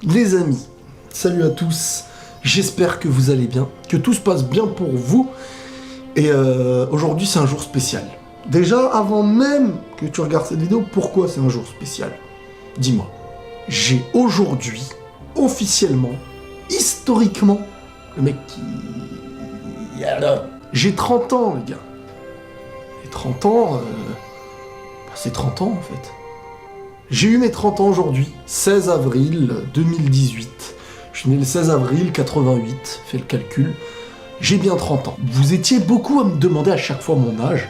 Les amis, salut à tous, j'espère que vous allez bien, que tout se passe bien pour vous, et aujourd'hui c'est un jour spécial. Déjà, avant même que tu regardes cette vidéo, pourquoi c'est un jour spécial? Dis-moi. J'ai aujourd'hui, officiellement, historiquement, le mec qui... J'ai 30 ans, les gars. Et 30 ans, c'est 30 ans en fait. J'ai eu mes 30 ans aujourd'hui, 16 avril 2018. Je suis né le 16 avril 88, fais le calcul. J'ai bien 30 ans. Vous étiez beaucoup à me demander à chaque fois mon âge.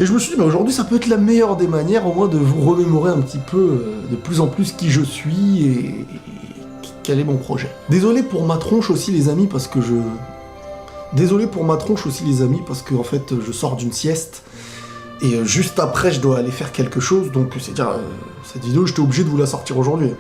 Et je me suis dit, bah aujourd'hui ça peut être la meilleure des manières au moins de vous remémorer un petit peu de plus en plus qui je suis et quel est mon projet. Désolé pour ma tronche aussi les amis parce que en fait je sors d'une sieste. Et juste après, je dois aller faire quelque chose, donc c'est-à-dire, cette vidéo, j'étais obligé de vous la sortir aujourd'hui.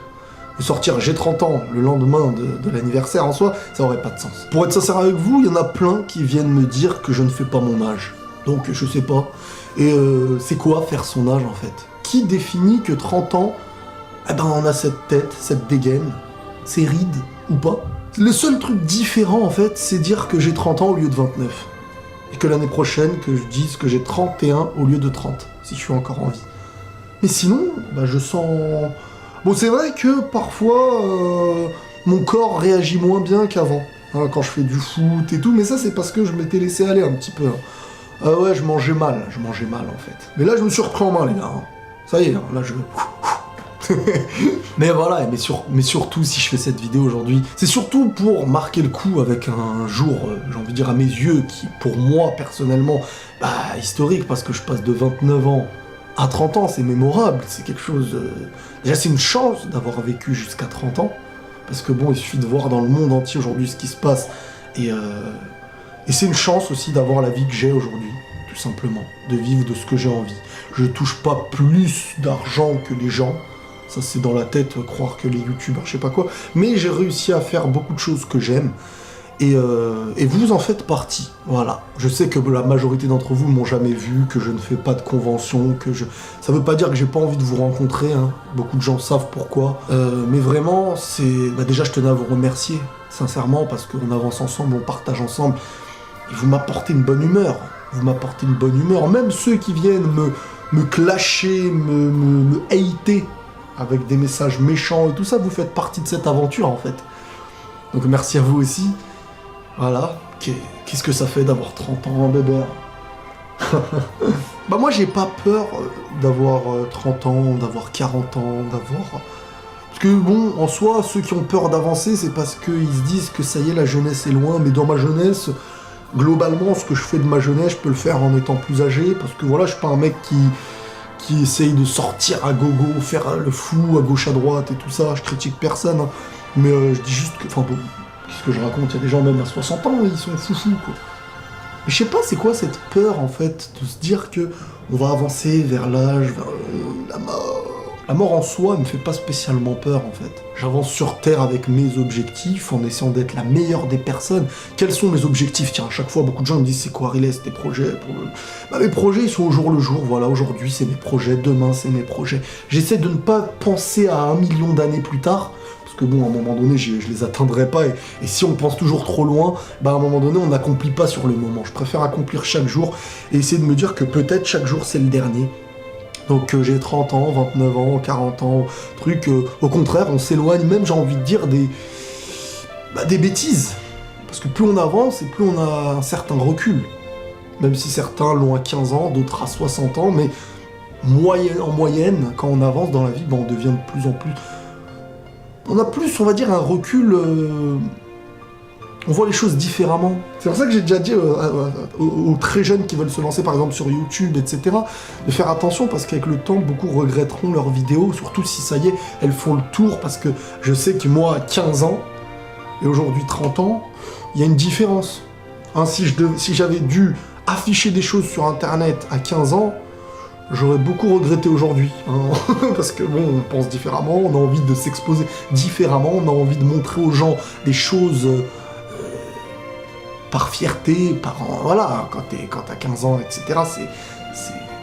Vous sortir j'ai 30 ans le lendemain de l'anniversaire en soi, ça aurait pas de sens. Pour être sincère avec vous, il y en a plein qui viennent me dire que je ne fais pas mon âge. Donc je sais pas. Et c'est quoi faire son âge en fait? Qui définit que 30 ans, eh ben on a cette tête, cette dégaine, ces rides ou pas? Le seul truc différent en fait, c'est dire que j'ai 30 ans au lieu de 29. Et que l'année prochaine, que je dise que j'ai 31 au lieu de 30, si je suis encore en vie. Mais sinon, bah, je sens... Bon, c'est vrai que parfois, mon corps réagit moins bien qu'avant, hein, quand je fais du foot et tout, mais ça, c'est parce que je m'étais laissé aller un petit peu. Hein. Ouais, je mangeais mal en fait. Mais là, je me suis repris en main, les gars. Hein. Ça y est, hein, là, je... Mais voilà, mais surtout si je fais cette vidéo aujourd'hui, c'est surtout pour marquer le coup avec un jour, j'ai envie de dire à mes yeux, qui pour moi personnellement, bah historique, parce que je passe de 29 ans à 30 ans, c'est mémorable, c'est quelque chose... Déjà c'est une chance d'avoir vécu jusqu'à 30 ans, parce que bon, il suffit de voir dans le monde entier aujourd'hui ce qui se passe, et c'est une chance aussi d'avoir la vie que j'ai aujourd'hui, tout simplement, de vivre de ce que j'ai envie. Je touche pas plus d'argent que les gens, ça c'est dans la tête, croire que les youtubeurs, je sais pas quoi. Mais j'ai réussi à faire beaucoup de choses que j'aime. Et vous en faites partie, voilà. Je sais que la majorité d'entre vous m'ont jamais vu, que je ne fais pas de convention, ça veut pas dire que j'ai pas envie de vous rencontrer, hein. Beaucoup de gens savent pourquoi. Mais vraiment, c'est... Bah déjà, je tenais à vous remercier, sincèrement, parce qu'on avance ensemble, on partage ensemble. Et vous m'apportez une bonne humeur. Même ceux qui viennent me clasher, me hater, avec des messages méchants et tout ça, vous faites partie de cette aventure en fait. Donc merci à vous aussi. Voilà. Qu'est-ce que ça fait d'avoir 30 ans, bébé? Bah moi j'ai pas peur d'avoir 30 ans, d'avoir 40 ans, d'avoir... Parce que bon, en soi, ceux qui ont peur d'avancer, c'est parce qu'ils se disent que ça y est, la jeunesse est loin, mais dans ma jeunesse, globalement, ce que je fais de ma jeunesse, je peux le faire en étant plus âgé, parce que voilà, je suis pas un mec qui essaye de sortir à gogo, faire le fou à gauche à droite et tout ça, je critique personne, hein. Mais je dis juste que, enfin bon, qu'est-ce que je raconte, il y a des gens même à 60 ans, ils sont foufous quoi. Mais je sais pas c'est quoi cette peur en fait, de se dire que on va avancer vers l'âge, vers la mort. La mort en soi me fait pas spécialement peur en fait. J'avance sur Terre avec mes objectifs, en essayant d'être la meilleure des personnes. Quels sont mes objectifs? Tiens, à chaque fois, beaucoup de gens me disent c'est quoi Riles, tes projets Bah mes projets, ils sont au jour le jour, voilà, aujourd'hui c'est mes projets, demain c'est mes projets. J'essaie de ne pas penser à 1 million d'années plus tard, parce que bon, à un moment donné, je les atteindrai pas, et si on pense toujours trop loin, bah à un moment donné, on n'accomplit pas sur le moment. Je préfère accomplir chaque jour, et essayer de me dire que peut-être chaque jour c'est le dernier. Donc j'ai 30 ans, 29 ans, 40 ans, au contraire, on s'éloigne, même j'ai envie de dire des bêtises. Parce que plus on avance et plus on a un certain recul. Même si certains l'ont à 15 ans, d'autres à 60 ans, mais en moyenne, quand on avance dans la vie, on devient de plus en plus... On a plus, on va dire, un recul... On voit les choses différemment. C'est pour ça que j'ai déjà dit aux très jeunes qui veulent se lancer par exemple sur YouTube, etc., de faire attention parce qu'avec le temps, beaucoup regretteront leurs vidéos, surtout si ça y est, elles font le tour, parce que je sais que moi, à 15 ans, et aujourd'hui 30 ans, il y a une différence. Hein, si j'avais dû afficher des choses sur Internet à 15 ans, j'aurais beaucoup regretté aujourd'hui, hein, parce que bon, on pense différemment, on a envie de s'exposer différemment, on a envie de montrer aux gens des choses... par fierté, voilà, quand t'as 15 ans, etc.,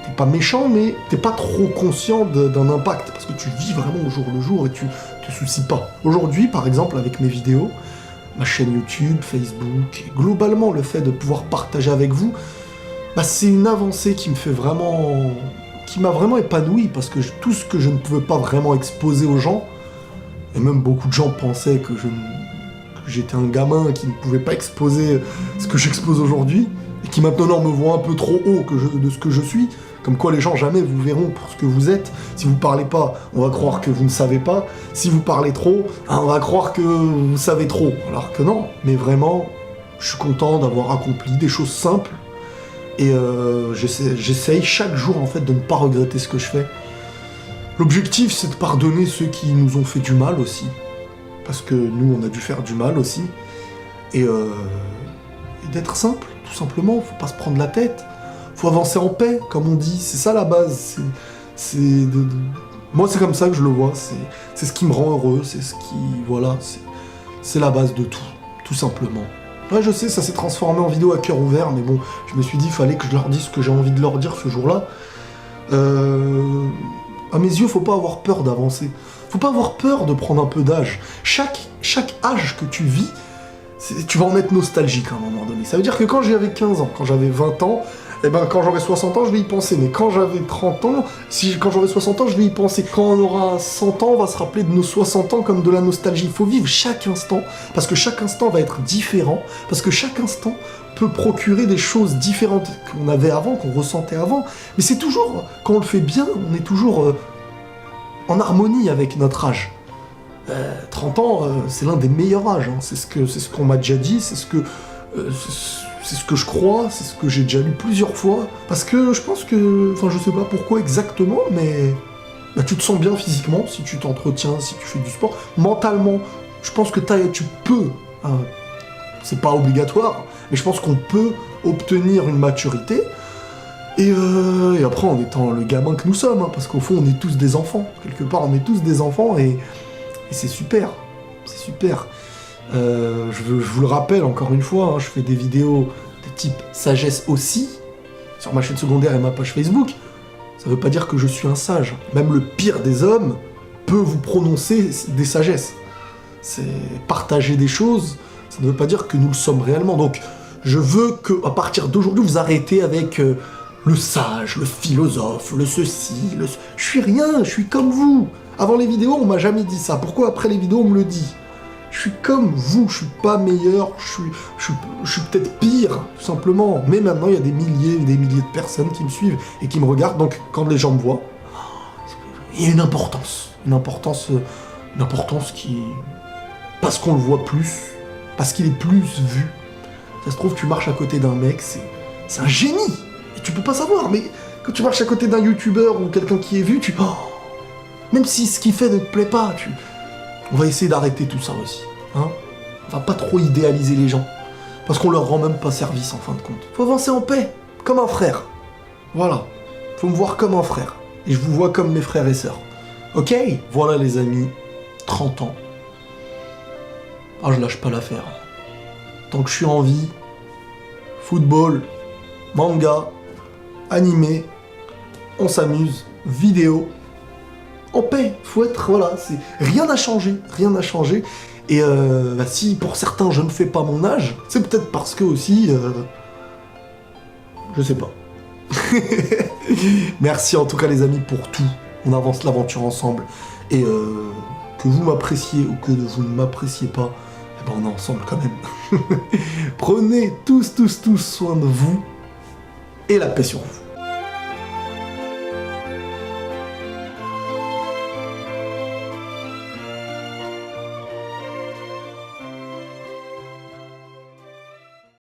t'es pas méchant, mais t'es pas trop conscient d'un impact, parce que tu vis vraiment au jour le jour, et tu te soucies pas. Aujourd'hui, par exemple, avec mes vidéos, ma chaîne YouTube, Facebook, et globalement le fait de pouvoir partager avec vous, bah, c'est une avancée qui me fait vraiment... qui m'a vraiment épanoui, parce que tout ce que je ne pouvais pas vraiment exposer aux gens, et même beaucoup de gens pensaient que j'étais un gamin qui ne pouvait pas exposer ce que j'expose aujourd'hui, et qui maintenant me voient un peu trop haut de ce que je suis, comme quoi les gens jamais vous verront pour ce que vous êtes. Si vous parlez pas, on va croire que vous ne savez pas. Si vous parlez trop, on va croire que vous savez trop. Alors que non, mais vraiment, je suis content d'avoir accompli des choses simples, et j'essaye chaque jour en fait de ne pas regretter ce que je fais. L'objectif, c'est de pardonner ceux qui nous ont fait du mal aussi, parce que nous, on a dû faire du mal aussi, et d'être simple, tout simplement. Faut pas se prendre la tête, faut avancer en paix, comme on dit. C'est ça la base. Moi, c'est comme ça que je le vois. C'est ce qui me rend heureux. C'est ce qui, voilà, c'est la base de tout simplement. Ouais, je sais, ça s'est transformé en vidéo à cœur ouvert, mais bon, je me suis dit, il fallait que je leur dise ce que j'ai envie de leur dire ce jour-là. À mes yeux, faut pas avoir peur d'avancer. Faut pas avoir peur de prendre un peu d'âge. Chaque âge que tu vis, tu vas en être nostalgique à un moment donné. Ça veut dire que quand j'avais 15 ans, quand j'avais 20 ans, eh ben quand j'aurai 60 ans, je vais y penser. Mais quand j'avais 30 ans, quand j'aurai 60 ans, je vais y penser. Quand on aura 100 ans, on va se rappeler de nos 60 ans comme de la nostalgie. Il faut vivre chaque instant, parce que chaque instant va être différent, parce que chaque instant peut procurer des choses différentes qu'on avait avant, qu'on ressentait avant. Mais c'est toujours, quand on le fait bien, on est toujours en harmonie avec notre âge. 30 ans, c'est l'un des meilleurs âges. Hein. C'est ce qu'on m'a déjà dit, c'est ce que je crois, c'est ce que j'ai déjà lu plusieurs fois. Parce que je pense que, enfin je sais pas pourquoi exactement, mais bah, tu te sens bien physiquement si tu t'entretiens, si tu fais du sport. Mentalement, je pense que tu peux, hein, c'est pas obligatoire, mais je pense qu'on peut obtenir une maturité. Et après, en étant le gamin que nous sommes, hein, parce qu'au fond, on est tous des enfants. Quelque part, on est tous des enfants, et c'est super. C'est super. Je vous le rappelle encore une fois, hein, je fais des vidéos de type sagesse aussi, sur ma chaîne secondaire et ma page Facebook. Ça veut pas dire que je suis un sage. Même le pire des hommes peut vous prononcer des sagesses. C'est partager des choses, ça ne veut pas dire que nous le sommes réellement. Donc, je veux que, à partir d'aujourd'hui, vous arrêtez avec le sage, le philosophe, le ceci, Je suis rien, je suis comme vous. Avant les vidéos, on m'a jamais dit ça. Pourquoi après les vidéos, on me le dit? Je suis comme vous, je suis pas meilleur, je suis peut-être pire, tout simplement. Mais maintenant, il y a des milliers et des milliers de personnes qui me suivent et qui me regardent. Donc, quand les gens me voient, il y a une importance qui... Parce qu'on le voit plus, parce qu'il est plus vu. Ça se trouve, tu marches à côté d'un mec, c'est un génie. Et tu peux pas savoir, mais quand tu marches à côté d'un youtubeur ou quelqu'un qui est vu, même si ce qu'il fait ne te plaît pas, on va essayer d'arrêter tout ça aussi. Hein, on va pas trop idéaliser les gens. Parce qu'on leur rend même pas service en fin de compte. Faut avancer en paix, comme un frère. Voilà. Faut me voir comme un frère. Et je vous vois comme mes frères et sœurs. Ok? Voilà les amis. 30 ans. Ah, je lâche pas l'affaire. Tant que je suis en vie, football, manga, animé, on s'amuse, vidéo, en paix, faut être, voilà, rien n'a changé, et si pour certains je ne fais pas mon âge, c'est peut-être parce que aussi, je sais pas. Merci en tout cas les amis pour tout, on avance l'aventure ensemble, et que vous m'appréciez ou que vous ne m'appréciez pas, eh ben on est ensemble quand même. Prenez tous soin de vous, et la paix sur vous.